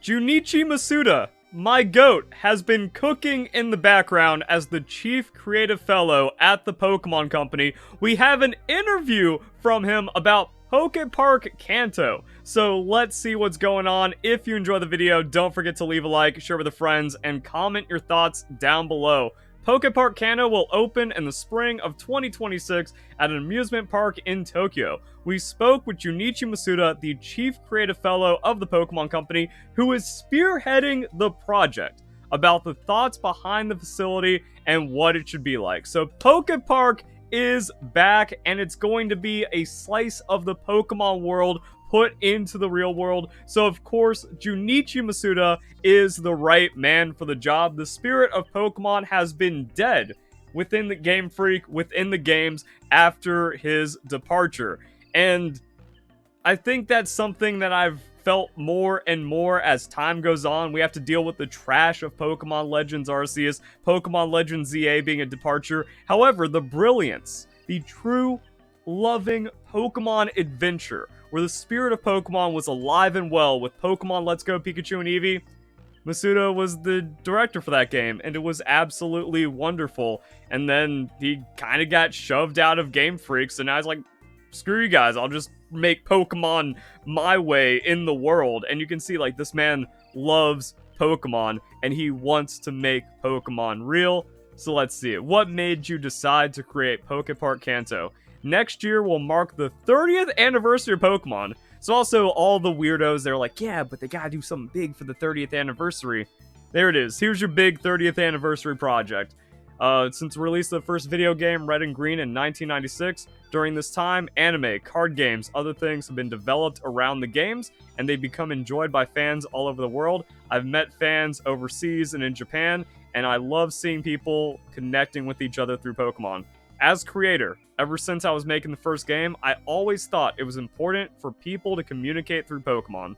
Junichi Masuda, my goat, has been cooking in the background as the chief creative fellow at the Pokemon Company. We have an interview from him about Pokepark Kanto. So let's see what's going on. If you enjoy the video, don't forget to leave a like, share with your friends, and comment your thoughts down below. Pokepark Kanto will open in the spring of 2026 at an amusement park in Tokyo. We spoke with Junichi Masuda, the chief creative fellow of the Pokemon Company, who is spearheading the project, about the thoughts behind the facility and what it should be like. So Pokepark is back, and it's going to be a slice of the Pokemon world put into the real world. So of course, Junichi Masuda is the right man for the job. The spirit of Pokemon has been dead within the Game Freak, within the games, after his departure. And I think that's something that I've felt more and more as time goes on. We have to deal with the trash of Pokemon Legends Arceus, Pokemon Legends ZA being a departure. However, the brilliance, the true loving Pokemon adventure, where the spirit of Pokemon was alive and well with Pokemon Let's Go Pikachu and Eevee, Masuda was the director for that game, and it was absolutely wonderful. And then he kind of got shoved out of Game Freak, so now he's like, screw you guys, I'll just make Pokemon my way in the world. And you can see, like, this man loves Pokemon, and he wants to make Pokemon real. So let's see it. What made you decide to create Pokepark Kanto? Next year will mark the 30th anniversary of Pokemon. So also all the weirdos, they're like, yeah, but they gotta do something big for the 30th anniversary. There it is. Here's your big 30th anniversary project. Since the release of the first video game, Red and Green, in 1996, during this time, anime, card games, other things have been developed around the games, and they become enjoyed by fans all over the world. I've met fans overseas and in Japan, and I love seeing people connecting with each other through Pokemon. As creator, ever since I was making the first game, I always thought it was important for people to communicate through Pokemon.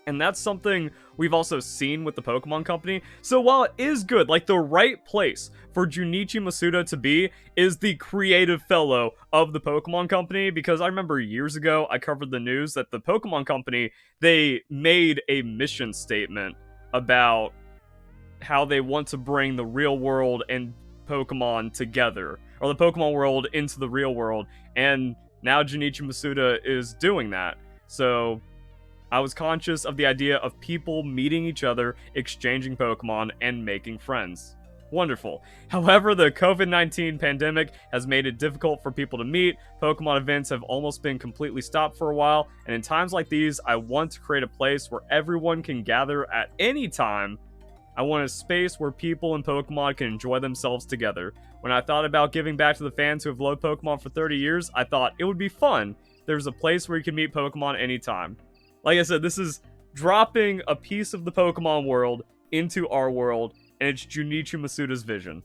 And that's something we've also seen with the Pokemon Company. So while it is good, like, the right place for Junichi Masuda to be is the creative fellow of the Pokemon Company, because I remember years ago I covered the news that the Pokemon Company, they made a mission statement about how they want to bring the real world and Pokemon together, or the Pokemon world into the real world, and now Junichi Masuda is doing that. So I was conscious of the idea of people meeting each other, exchanging Pokemon, and making friends. Wonderful. However, the COVID-19 pandemic has made it difficult for people to meet. Pokemon events have almost been completely stopped for a while, and in times like these, I want to create a place where everyone can gather at any time. I want a space where people and Pokemon can enjoy themselves together. When I thought about giving back to the fans who have loved Pokemon for 30 years, I thought it would be fun. There's a place where you can meet Pokemon anytime. Like I said, this is dropping a piece of the Pokemon world into our world, and it's Junichi Masuda's vision.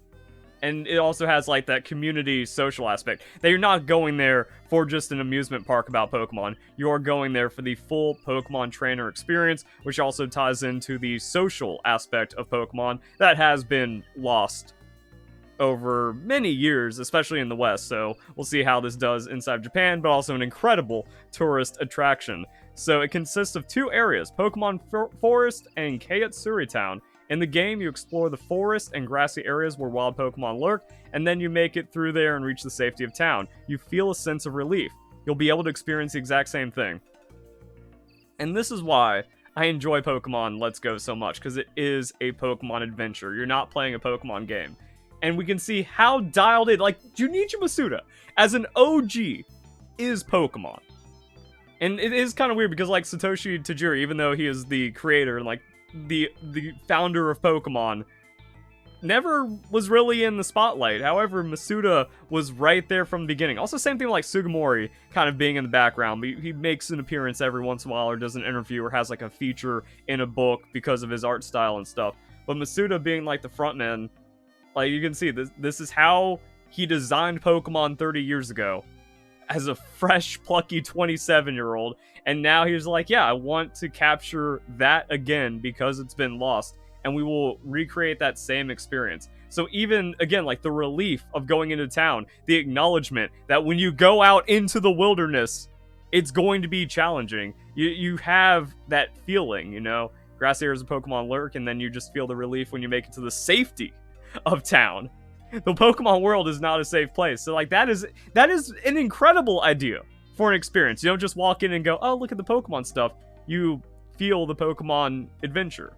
And it also has, like, that community social aspect, that you're not going there for just an amusement park about Pokemon. You're going there for the full Pokemon trainer experience, which also ties into the social aspect of Pokemon that has been lost over many years, especially in the West. So we'll see how this does inside Japan, but also an incredible tourist attraction. So it consists of two areas, Pokemon Forest and Kayatsuri Town. In the game, you explore the forest and grassy areas where wild Pokemon lurk, and then you make it through there and reach the safety of town. You feel a sense of relief. You'll be able to experience the exact same thing. And this is why I enjoy Pokemon Let's Go so much, because it is a Pokemon adventure. You're not playing a Pokemon game. And we can see how dialed in, like, Junichi Masuda, as an OG, is Pokemon. And it is kind of weird, because, like, Satoshi Tajiri, even though he is the creator and, like, the founder of Pokemon, never was really in the spotlight. However, Masuda was right there from the beginning. Also, same thing like Sugimori kind of being in the background. He makes an appearance every once in a while, or does an interview, or has, like, a feature in a book because of his art style and stuff. But Masuda being, like, the frontman, like, you can see, this is how he designed Pokemon 30 years ago, as a fresh, plucky 27-year-old, and now he's like, yeah, I want to capture that again because it's been lost, and we will recreate that same experience. So even, again, like, the relief of going into town, the acknowledgement that when you go out into the wilderness, it's going to be challenging. You have that feeling, you know, grassy areas of Pokemon lurk, and then you just feel the relief when you make it to the safety of town. The Pokemon world is not a safe place, so like that is an incredible idea for an experience. You don't just walk in and go, oh, look at the Pokemon stuff. You feel the Pokemon adventure.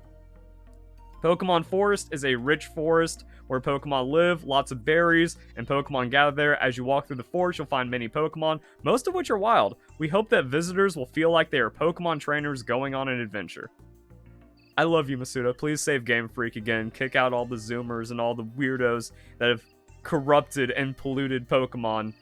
Pokemon Forest is a rich forest where Pokemon live, lots of berries, and Pokemon gather there. As you walk through the forest, you'll find many Pokemon, most of which are wild. We hope that visitors will feel like they are Pokemon trainers going on an adventure. I love you, Masuda. Please save Game Freak again. Kick out all the Zoomers and all the weirdos that have corrupted and polluted Pokemon.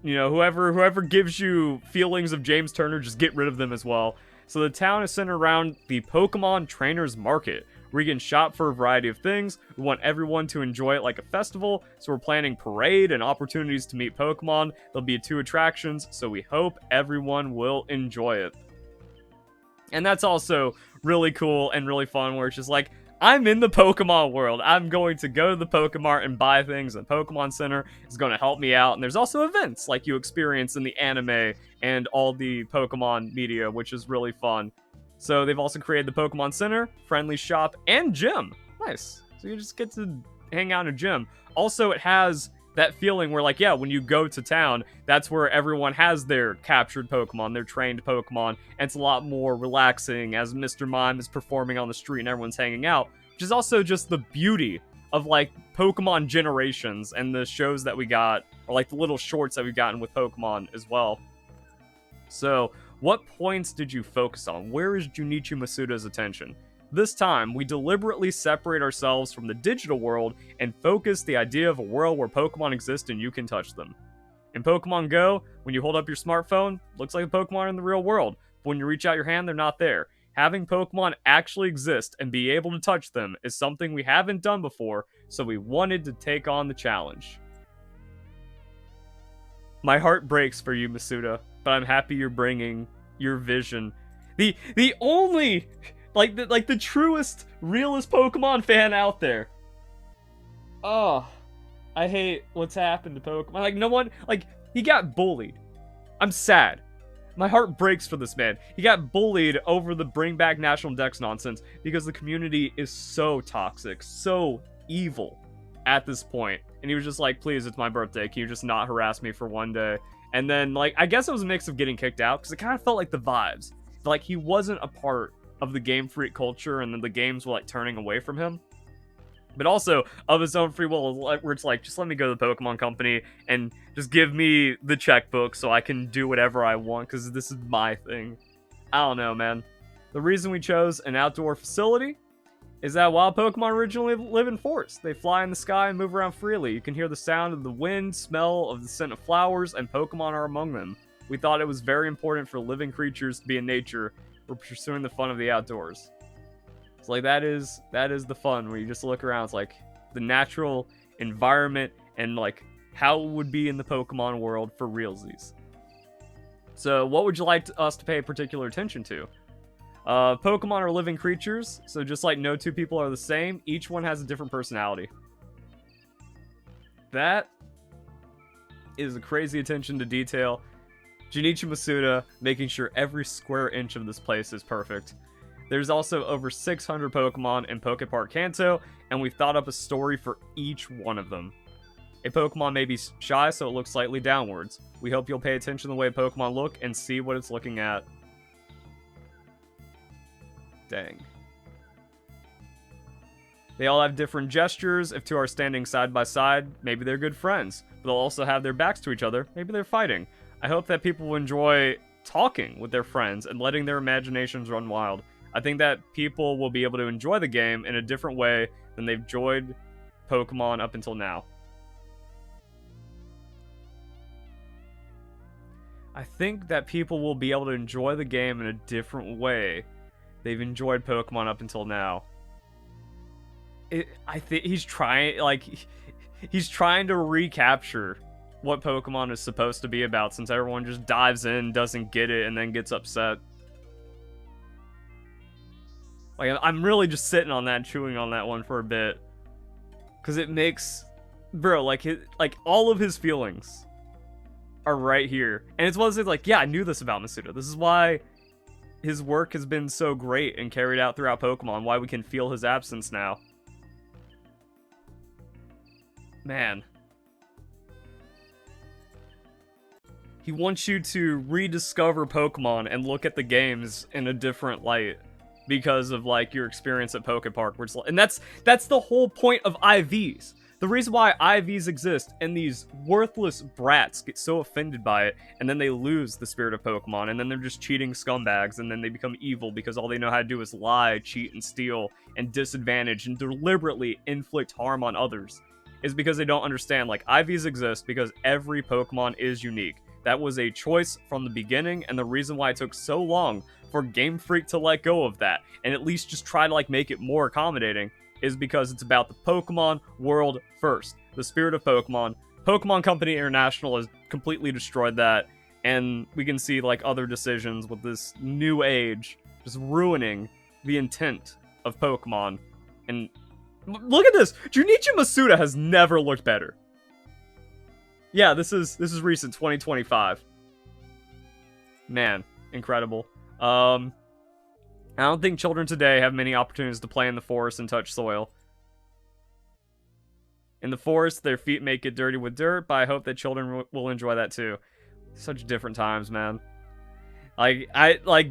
You know, whoever gives you feelings of James Turner, just get rid of them as well. So the town is centered around the Pokemon Trainers Market, where you can shop for a variety of things. We want everyone to enjoy it like a festival, so we're planning parade and opportunities to meet Pokemon. There'll be 2 attractions, so we hope everyone will enjoy it. And that's also really cool and really fun, where it's just like, I'm in the Pokemon world. I'm going to go to the Pokemart and buy things, and Pokemon Center is going to help me out. And there's also events like you experience in the anime and all the Pokemon media, which is really fun. So they've also created the Pokemon Center, friendly shop, and gym. Nice. So you just get to hang out in a gym. Also, it has that feeling where, like, yeah, when you go to town, that's where everyone has their captured Pokemon, their trained Pokemon, and it's a lot more relaxing as Mr. Mime is performing on the street and everyone's hanging out, which is also just the beauty of, like, Pokemon Generations and the shows that we got, or, like, the little shorts that we've gotten with Pokemon as well. So, what points did you focus on? Where is Junichi Masuda's attention? This time, we deliberately separate ourselves from the digital world and focus the idea of a world where Pokemon exist and you can touch them. In Pokemon Go, when you hold up your smartphone, looks like a Pokemon in the real world. But when you reach out your hand, they're not there. Having Pokemon actually exist and be able to touch them is something we haven't done before, so we wanted to take on the challenge. My heart breaks for you, Masuda, but I'm happy you're bringing your vision. The only... Like the truest, realest Pokemon fan out there. Oh, I hate what's happened to Pokemon. Like, no one, like, he got bullied. I'm sad. My heart breaks for this man. He got bullied over the bring back National Dex nonsense because the community is so toxic, so evil at this point. And he was just like, please, it's my birthday. Can you just not harass me for one day? And then, like, I guess it was a mix of getting kicked out because it kind of felt like the vibes. Like, he wasn't a part of the Game Freak culture, and then the games were like turning away from him, but also of his own free will, where it's like, just let me go to the Pokemon Company and just give me the checkbook so I can do whatever I want, because this is my thing. I don't know, man. The reason we chose an outdoor facility is that wild Pokemon originally live in forests. They fly in the sky and move around freely. You can hear the sound of the wind, smell of the scent of flowers, and Pokemon are among them. We thought it was very important for living creatures to be in nature. We're pursuing the fun of the outdoors. It's like, that is the fun, where you just look around. It's like the natural environment and like how it would be in the Pokemon world for realsies. So what would you like us to pay particular attention to? Pokemon are living creatures, so just like no 2 people are the same, each one has a different personality. That is a crazy attention to detail. Junichi Masuda, making sure every square inch of this place is perfect. There's also over 600 Pokemon in Pokepark Kanto, and we've thought up a story for each one of them. A Pokemon may be shy, so it looks slightly downwards. We hope you'll pay attention to the way Pokemon look and see what it's looking at. Dang. They all have different gestures. If 2 are standing side by side, maybe they're good friends. But they'll also have their backs to each other. Maybe they're fighting. I hope that people will enjoy talking with their friends and letting their imaginations run wild. I think that people will be able to enjoy the game in a different way than they've enjoyed Pokemon up until now. I think that people will be able to enjoy the game in a different way they've enjoyed Pokemon up until now. I think he's trying to recapture what Pokemon is supposed to be about, since everyone just dives in, doesn't get it, and then gets upset. Like, I'm really just sitting on that, chewing on that one for a bit, because it makes, bro, like all of his feelings are right here. And it's one of those things like, yeah, I knew this about Masuda. This is why his work has been so great and carried out throughout Pokemon, why we can feel his absence now. Man. He wants you to rediscover Pokemon and look at the games in a different light because of, like, your experience at Pokepark. And that's the whole point of IVs. The reason why IVs exist and these worthless brats get so offended by it, and then they lose the spirit of Pokemon, and then they're just cheating scumbags, and then they become evil because all they know how to do is lie, cheat, and steal, and disadvantage, and deliberately inflict harm on others, is because they don't understand, like, IVs exist because every Pokemon is unique. That was a choice from the beginning, and the reason why it took so long for Game Freak to let go of that, and at least just try to, like, make it more accommodating, is because it's about the Pokemon world first. The spirit of Pokemon. Pokemon Company International has completely destroyed that, and we can see, like, other decisions with this new age just ruining the intent of Pokemon. And look at this! Junichi Masuda has never looked better. Yeah, this is recent, 2025. Man, incredible. I don't think children today have many opportunities to play in the forest and touch soil. In the forest, their feet may get dirty with dirt, but I hope that children will enjoy that too. Such different times, man. Like,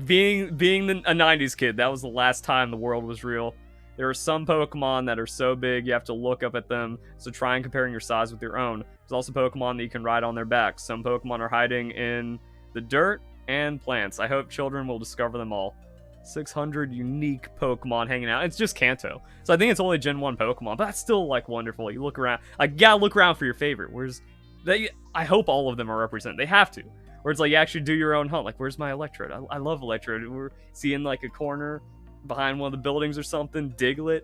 being a 90s kid, that was the last time the world was real. There are some Pokemon that are so big you have to look up at them, so try and comparing your size with your own. There's also Pokemon that you can ride on their backs. Some Pokemon are hiding in the dirt and plants. I hope children will discover them all. 600 unique Pokemon hanging out. It's just Kanto. So I think it's only Gen 1 Pokemon, but that's still, like, wonderful. You look around. Like, you gotta look around for your favorite. I hope all of them are represented. They have to. Where it's like, you actually do your own hunt. Like, where's my Electrode? I love Electrode. We're seeing, like, a corner behind one of the buildings or something. Diglett.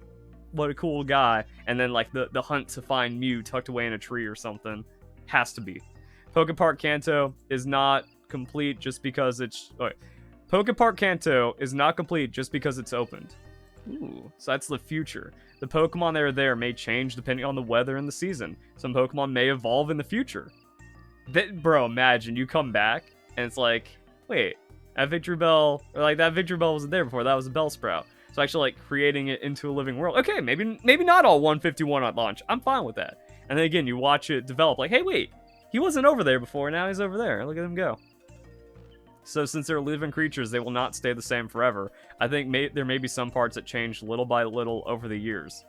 What a cool guy. And then, like, the hunt to find Mew tucked away in a tree or something. Has to be. Pokepark Kanto is not complete just because it's... Okay. Pokepark Kanto is not complete just because it's opened. Ooh, so that's the future. The Pokemon that are there may change depending on the weather and the season. Some Pokemon may evolve in the future. Bro, imagine you come back and it's like, wait, that Victreebel, or like that Victreebel wasn't there before, that was a Bellsprout. So actually, like, creating it into a living world. Okay, maybe not all 151 at launch. I'm fine with that. And then again, you watch it develop, like, hey, wait, he wasn't over there before, now he's over there. Look at him go. So since they're living creatures, they will not stay the same forever. I think there may be some parts that change little by little over the years.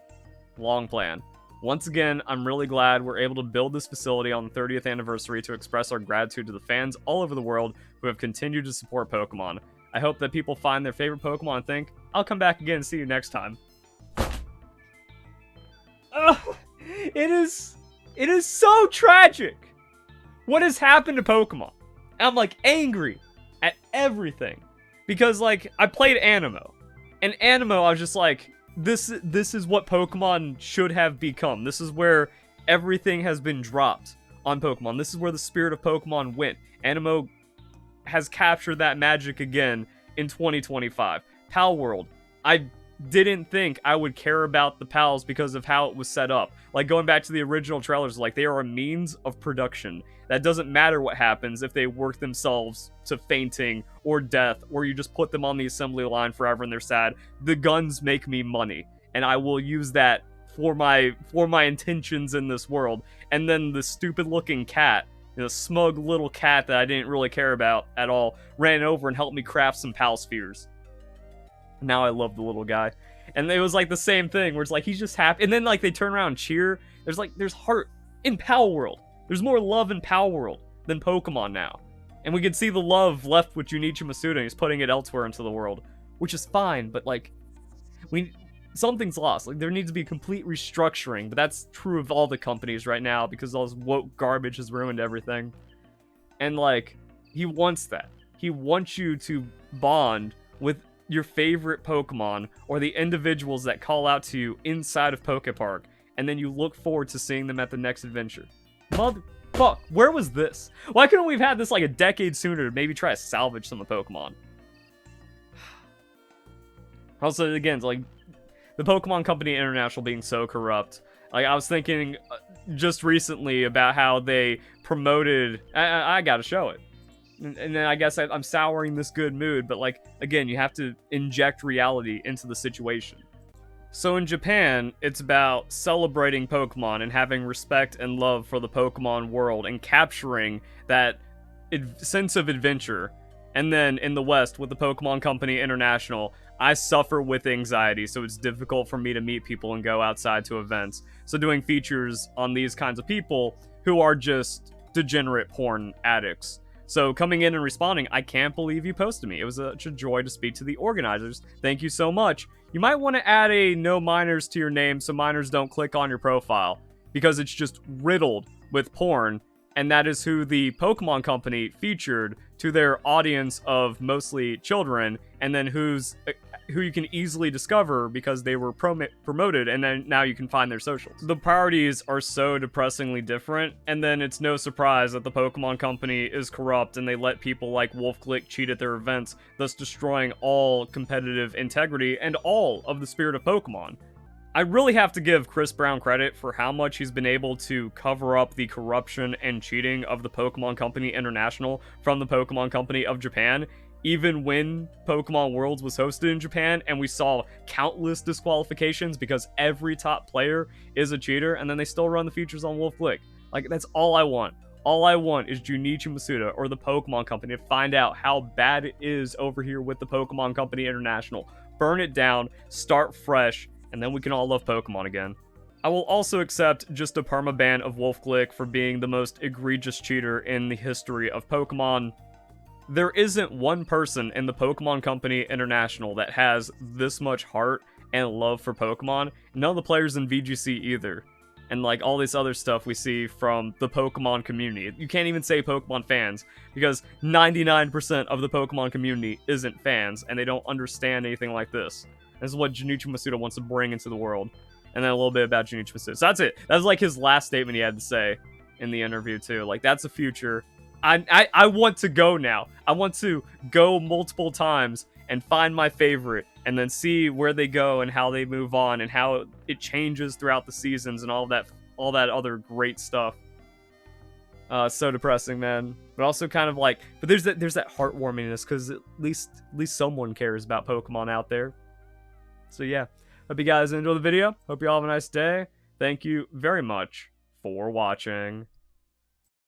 Long plan. Once again, I'm really glad we're able to build this facility on the 30th anniversary to express our gratitude to the fans all over the world who have continued to support Pokemon. I hope that people find their favorite Pokemon and think, I'll come back again and see you next time. It is so tragic what has happened to Pokemon. I'm, like, angry at everything, because, like, I played Animo, and Animo, I was just like, this is what Pokemon should have become. This is where everything has been dropped on Pokemon. This is where the spirit of Pokemon went. Animo has captured that magic again in 2025. Pal World, I didn't think I would care about the pals because of how it was set up. Like, going back to the original trailers, like, they are a means of production. That doesn't matter what happens if they work themselves to fainting or death, or you just put them on the assembly line forever and they're sad. The guns make me money, and I will use that for my intentions in this world. And then the stupid looking cat, the smug little cat that I didn't really care about at all, ran over and helped me craft some pal spheres. Now I love the little guy. And it was like the same thing where it's like he's just happy, and then like they turn around and cheer. There's heart in Pal World. There's more love in Pal World than Pokemon now. And we can see the love left with Junichi Masuda, and he's putting it elsewhere into the world, which is fine, but like something's lost. Like, there needs to be complete restructuring, but that's true of all the companies right now because all this woke garbage has ruined everything. And like, he wants that. He wants you to bond with your favorite Pokemon or the individuals that call out to you inside of Pokepark, and then you look forward to seeing them at the next adventure. Motherfuck, where was this? Why couldn't we have had this like a decade sooner to maybe try to salvage some of Pokemon? Also, again, like, the Pokemon Company International being so corrupt. Like, I was thinking, just recently about how they promoted. I gotta show it. And then I guess I'm souring this good mood, but like, again, you have to inject reality into the situation. So in Japan, it's about celebrating Pokemon and having respect and love for the Pokemon world and capturing that sense of adventure. And then in the West, with the Pokemon Company International, I suffer with anxiety, so it's difficult for me to meet people and go outside to events. So doing features on these kinds of people who are just degenerate porn addicts. So coming in and responding, I can't believe you posted me. It was such a joy to speak to the organizers. Thank you so much. You might want to add a no minors to your name so minors don't click on your profile, because it's just riddled with porn, and that is who the Pokemon Company featured to their audience of mostly children, and then who you can easily discover because they were promoted, and then now you can find their socials. The priorities are so depressingly different, and then it's no surprise that the Pokemon Company is corrupt and they let people like WolfClick cheat at their events, thus destroying all competitive integrity and all of the spirit of Pokemon. I really have to give Chris Brown credit for how much he's been able to cover up the corruption and cheating of the Pokemon Company International from the Pokemon Company of Japan, even when Pokemon Worlds was hosted in Japan, and we saw countless disqualifications because every top player is a cheater, and then they still run the features on WolfClick. Like, that's all I want. All I want is Junichi Masuda or the Pokemon Company to find out how bad it is over here with the Pokemon Company International. Burn it down, start fresh, and then we can all love Pokemon again. I will also accept just a permaban of WolfClick for being the most egregious cheater in the history of Pokemon. There isn't one person in the Pokemon Company International that has this much heart and love for Pokemon. None of the players in VGC either. And like all this other stuff we see from the Pokemon community. You can't even say Pokemon fans, because 99% of the Pokemon community isn't fans, and they don't understand anything like this. This is what Junichi Masuda wants to bring into the world. And then a little bit about Junichi Masuda. So that's it. That's like his last statement he had to say in the interview too. Like, that's the future. I want to go now. I want to go multiple times and find my favorite, and then see where they go and how they move on and how it changes throughout the seasons and all that other great stuff. So depressing, man. But also kind of like, but there's that heartwarmingness, because at least someone cares about Pokemon out there. So yeah, hope you guys enjoy the video. Hope you all have a nice day. Thank you very much for watching.